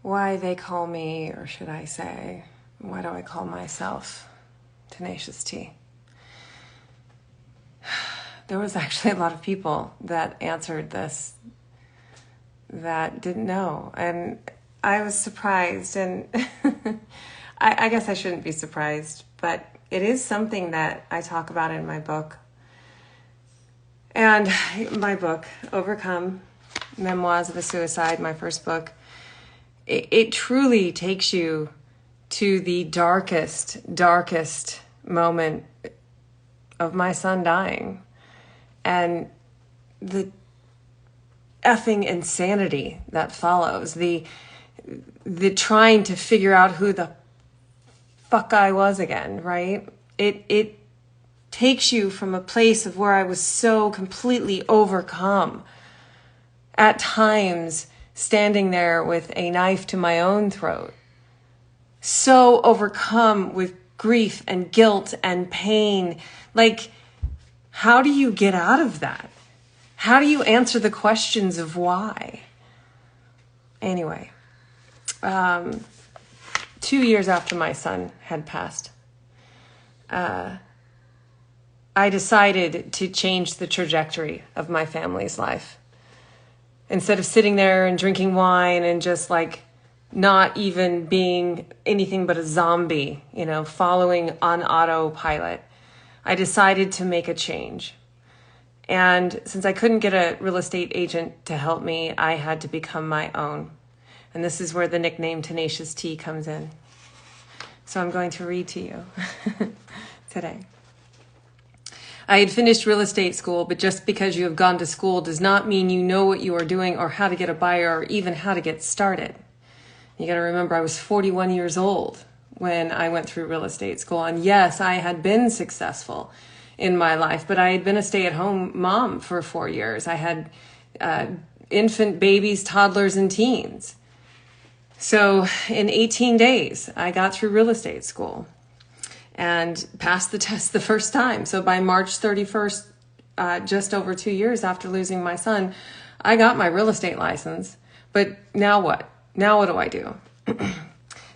why they call me, or should I say, why do I call myself Tenacious T? There was actually a lot of people that answered this that didn't know. And I was surprised, and I guess I shouldn't be surprised, but it is something that I talk about in my book. And my book, Overcome, Memoirs of a Suicide, my first book, it truly takes you to the darkest moment of my son dying. And the effing insanity that follows, the trying to figure out who the fuck I was again, right? It takes you from a place of where I was so completely overcome, at times standing there with a knife to my own throat, so overcome with grief and guilt and pain. Like, how do you get out of that? How do you answer the questions of why? Anyway, 2 years after my son had passed, I decided to change the trajectory of my family's life. Instead of sitting there and drinking wine and just like not even being anything but a zombie, following on autopilot, I decided to make a change. And since I couldn't get a real estate agent to help me, I had to become my own. And this is where the nickname Tenacious T comes in. So I'm going to read to you today. I had finished real estate school, but just because you have gone to school does not mean you know what you are doing or how to get a buyer or even how to get started. You got to remember, I was 41 years old when I went through real estate school. And yes, I had been successful in my life, but I had been a stay-at-home mom for 4 years. I had infant babies, toddlers, and teens. So in 18 days, I got through real estate school and passed the test the first time. So by March 31st, just over 2 years after losing my son, I got my real estate license. But now what? Now what do I do?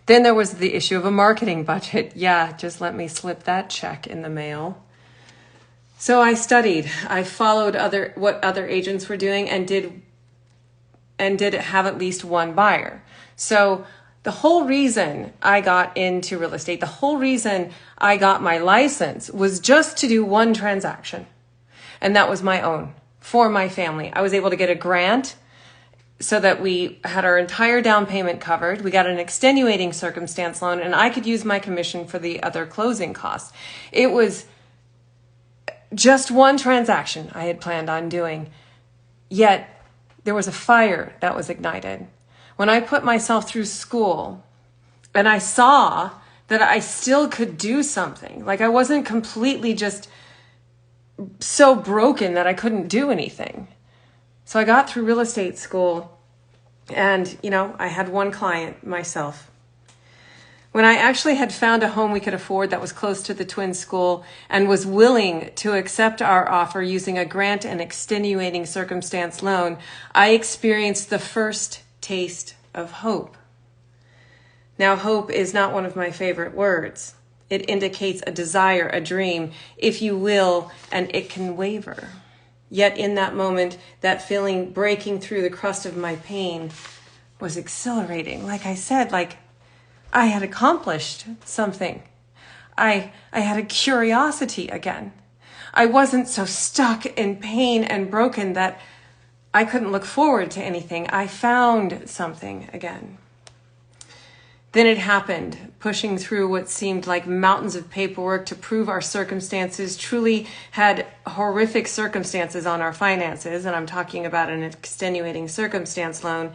Then there was the issue of a marketing budget. Yeah, just let me slip that check in the mail. So I studied. I followed what other agents were doing and did have at least one buyer. So the whole reason I got into real estate, the whole reason I got my license was just to do one transaction. And that was my own, for my family. I was able to get a grant so that we had our entire down payment covered. We got an extenuating circumstance loan, and I could use my commission for the other closing costs. It was just one transaction I had planned on doing. Yet there was a fire that was ignited. When I put myself through school and I saw that I still could do something, like I wasn't completely just so broken that I couldn't do anything. So I got through real estate school and, I had one client myself. When I actually had found a home we could afford that was close to the twin school and was willing to accept our offer using a grant and extenuating circumstance loan, I experienced the first taste of hope. Now, hope is not one of my favorite words. It indicates a desire, a dream, if you will, and it can waver. Yet in that moment, that feeling breaking through the crust of my pain was exhilarating. Like I said, like I had accomplished something. I had a curiosity again. I wasn't so stuck in pain and broken that I couldn't look forward to anything. I found something again. Then it happened, pushing through what seemed like mountains of paperwork to prove our circumstances truly had horrific circumstances on our finances, and I'm talking about an extenuating circumstance loan.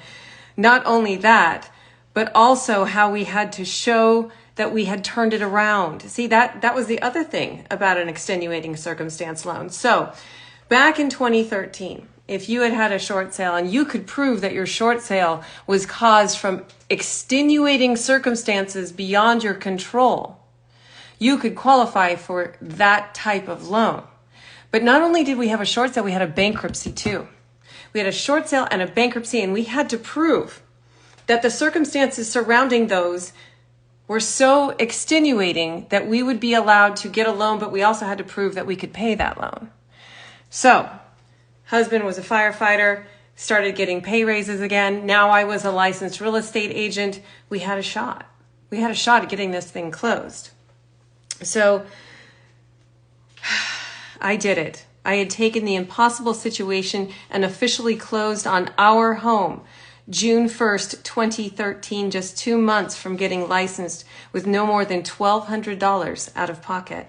Not only that, but also how we had to show that we had turned it around. See, that was the other thing about an extenuating circumstance loan. So back in 2013, if you had a short sale and you could prove that your short sale was caused from extenuating circumstances beyond your control, you could qualify for that type of loan. But not only did we have a short sale, we had a bankruptcy too. We had a short sale and a bankruptcy, and we had to prove that the circumstances surrounding those were so extenuating that we would be allowed to get a loan, but we also had to prove that we could pay that loan. So, husband was a firefighter, started getting pay raises again. Now I was a licensed real estate agent. We had a shot. We had a shot at getting this thing closed. So, I did it. I had taken the impossible situation and officially closed on our home June 1st, 2013, just 2 months from getting licensed with no more than $1,200 out of pocket.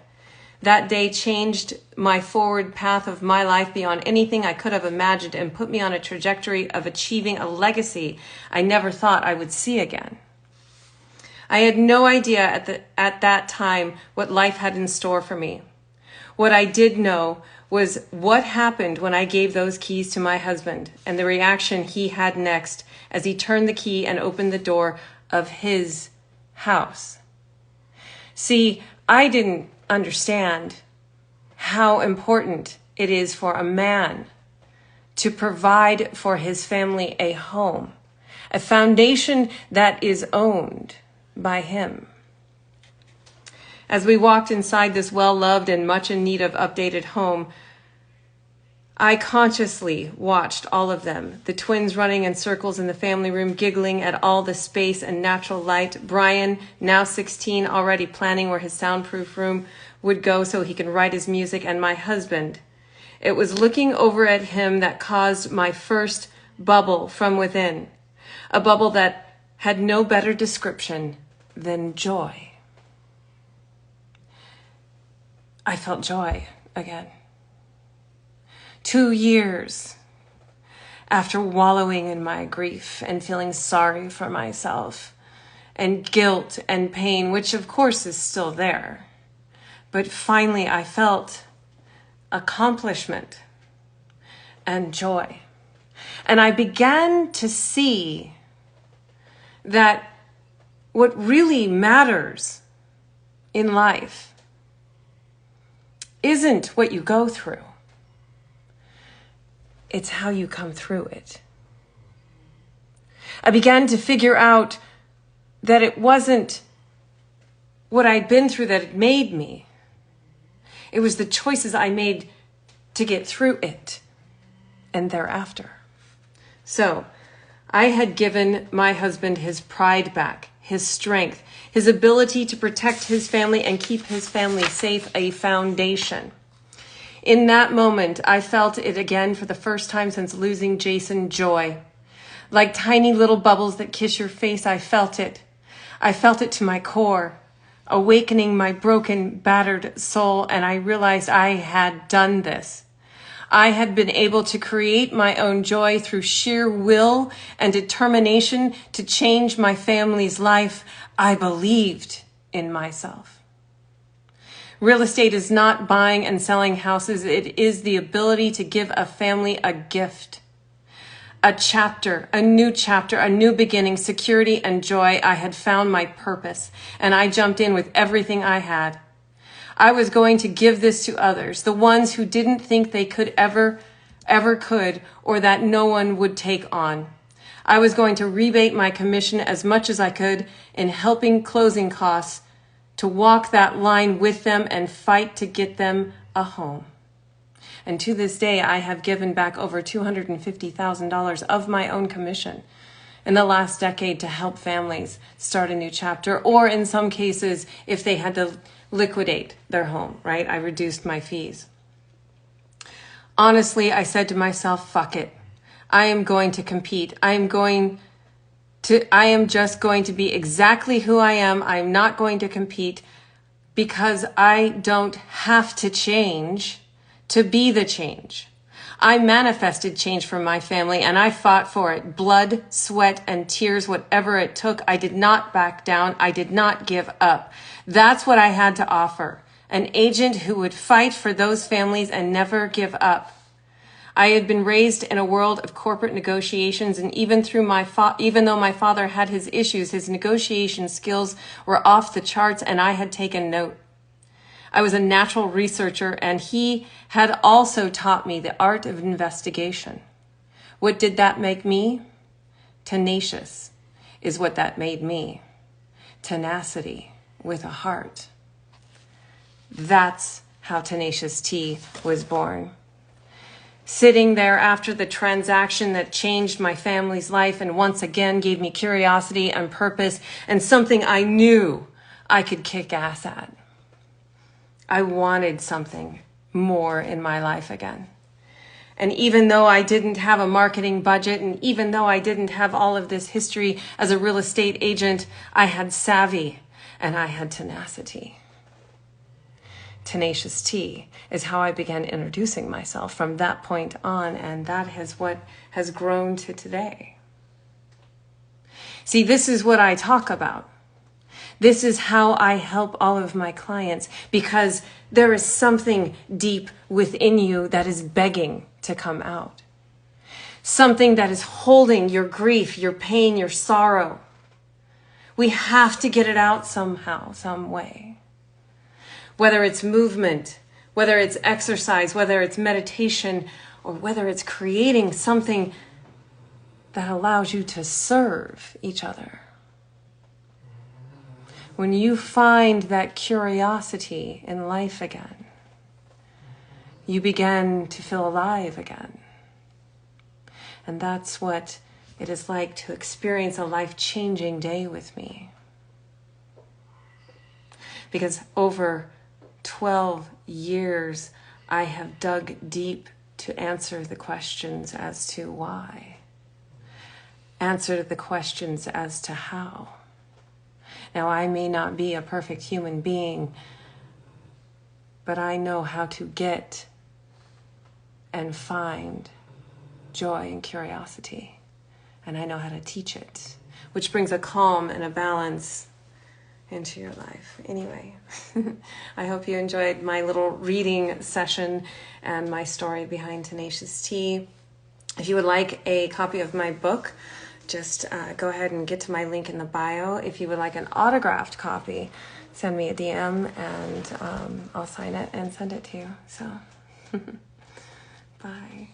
That day changed my forward path of my life beyond anything I could have imagined and put me on a trajectory of achieving a legacy I never thought I would see again. I had no idea at that time what life had in store for me. What I did know was what happened when I gave those keys to my husband and the reaction he had next as he turned the key and opened the door of his house. See, I didn't understand how important it is for a man to provide for his family a home, a foundation that is owned by him. As we walked inside this well-loved and much in need of updated home, I consciously watched all of them, the twins running in circles in the family room, giggling at all the space and natural light. Brian, now 16, already planning where his soundproof room would go so he can write his music, and my husband. It was looking over at him that caused my first bubble from within, a bubble that had no better description than joy. I felt joy again. 2 years after wallowing in my grief and feeling sorry for myself and guilt and pain, which of course is still there. But finally I felt accomplishment and joy. And I began to see that what really matters in life isn't what you go through. It's how you come through it. I began to figure out that it wasn't what I'd been through that had made me. It was the choices I made to get through it and thereafter. So, I had given my husband his pride back, his strength, his ability to protect his family and keep his family safe, a foundation. In that moment, I felt it again for the first time since losing Jason, joy. Like tiny little bubbles that kiss your face, I felt it. I felt it to my core, awakening my broken, battered soul, and I realized I had done this. I had been able to create my own joy through sheer will and determination to change my family's life. I believed in myself. Real estate is not buying and selling houses. It is the ability to give a family a gift, a chapter, a new beginning, security and joy. I had found my purpose and I jumped in with everything I had. I was going to give this to others, the ones who didn't think they could ever could, or that no one would take on. I was going to rebate my commission as much as I could in helping closing costs, to walk that line with them and fight to get them a home. And to this day, I have given back over $250,000 of my own commission in the last decade to help families start a new chapter, or in some cases, if they had to liquidate their home, right? I reduced my fees. Honestly, I said to myself, fuck it. I am going to compete. I am just going to be exactly who I am. I'm not going to compete because I don't have to change to be the change. I manifested change for my family and I fought for it. Blood, sweat, and tears, whatever it took. I did not back down. I did not give up. That's what I had to offer. An agent who would fight for those families and never give up. I had been raised in a world of corporate negotiations, and even though my father had his issues, his negotiation skills were off the charts, and I had taken note. I was a natural researcher, and he had also taught me the art of investigation. What did that make me? Tenacious. is what that made me. Tenacity with a heart. That's how Tenacious T was born. Sitting there after the transaction that changed my family's life and once again gave me curiosity and purpose and something I knew I could kick ass at. I wanted something more in my life again. And even though I didn't have a marketing budget, and even though I didn't have all of this history as a real estate agent, I had savvy and I had tenacity. Tenacious T is how I began introducing myself from that point on, and that is what has grown to today. See, this is what I talk about. This is how I help all of my clients, because there is something deep within you that is begging to come out. Something that is holding your grief, your pain, your sorrow. We have to get it out somehow, some way. Whether it's movement, whether it's exercise, whether it's meditation, or whether it's creating something that allows you to serve each other. When you find that curiosity in life again, you begin to feel alive again. And that's what it is like to experience a life-changing day with me. Because over 12 years, I have dug deep to answer the questions as to why. Answer the questions as to how. Now, I may not be a perfect human being, but I know how to get and find joy and curiosity. And I know how to teach it, which brings a calm and a balance into your life. Anyway, I hope you enjoyed my little reading session and my story behind Tenacious T. If you would like a copy of my book, just go ahead and get to my link in the bio. If you would like an autographed copy, send me a DM and I'll sign it and send it to you. So, bye.